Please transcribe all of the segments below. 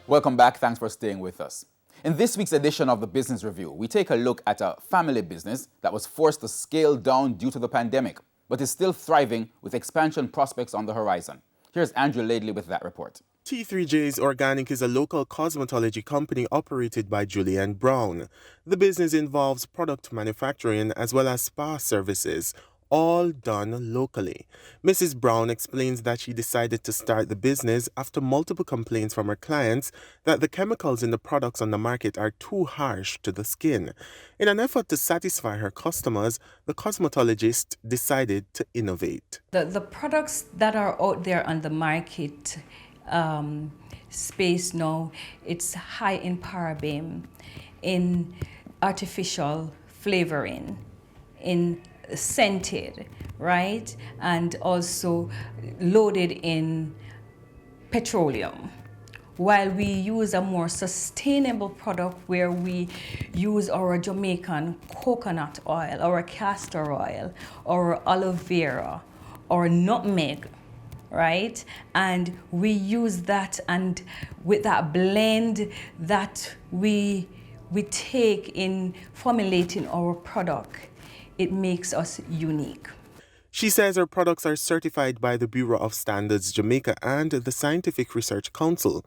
Welcome back. Thanks for staying with us. In this week's edition of the Business Review, we take a look at a family business that was forced to scale down due to the pandemic, but is still thriving with expansion prospects on the horizon. Here's Andrew Laidley with that report. T3J's Organic is a local cosmetology company operated by Julianne Brown. The business involves product manufacturing as well as spa services, all done locally. Mrs. Brown explains that she decided to start the business after multiple complaints from her clients that the chemicals in the products on the market are too harsh to the skin. In an effort to satisfy her customers, the cosmetologist decided to innovate. The products that are out there on the market space now, it's high in paraben, in artificial flavoring, in scented, right? And also loaded in petroleum. While we use a more sustainable product where we use our Jamaican coconut oil, our castor oil, our aloe vera, or nutmeg, right? And we use that, and with that blend that we take in formulating our product, it makes us unique. She says her products are certified by the Bureau of Standards Jamaica and the Scientific Research Council.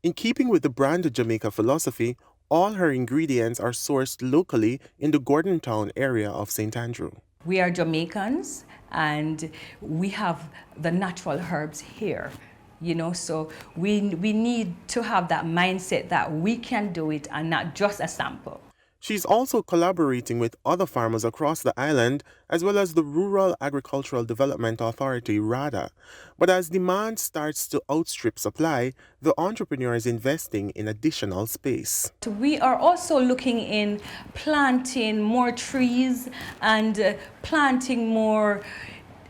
In keeping with the brand Jamaica philosophy, all her ingredients are sourced locally in the Gordontown area of St. Andrew. We are Jamaicans and we have the natural herbs here, so we need to have that mindset that we can do it and not just a sample. She's also collaborating with other farmers across the island, as well as the Rural Agricultural Development Authority, RADA. But as demand starts to outstrip supply, the entrepreneur is investing in additional space. We are also looking in planting more trees and planting more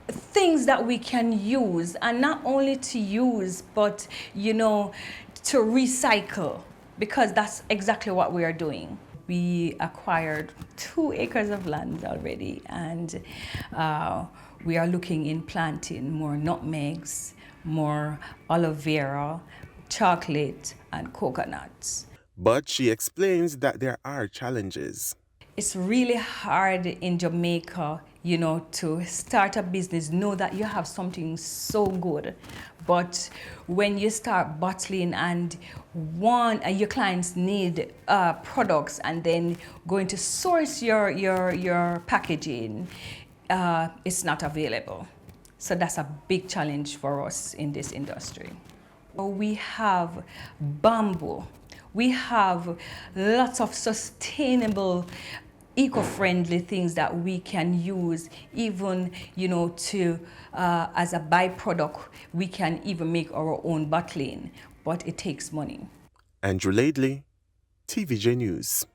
things that we can use, and not only to use, but, to recycle, because that's exactly what we are doing. We acquired 2 acres of land already, and we are looking in planting more nutmegs, more aloe vera, chocolate, and coconuts. But she explains that there are challenges. It's really hard in Jamaica, to start a business, know that you have something so good. But when you start bottling and your clients need products, and then going to source your packaging, it's not available. So that's a big challenge for us in this industry. We have bamboo. We have lots of sustainable, eco-friendly things that we can use, even, to as a byproduct. We can even make our own bottling, but it takes money. Andrew Laidley, TVJ News.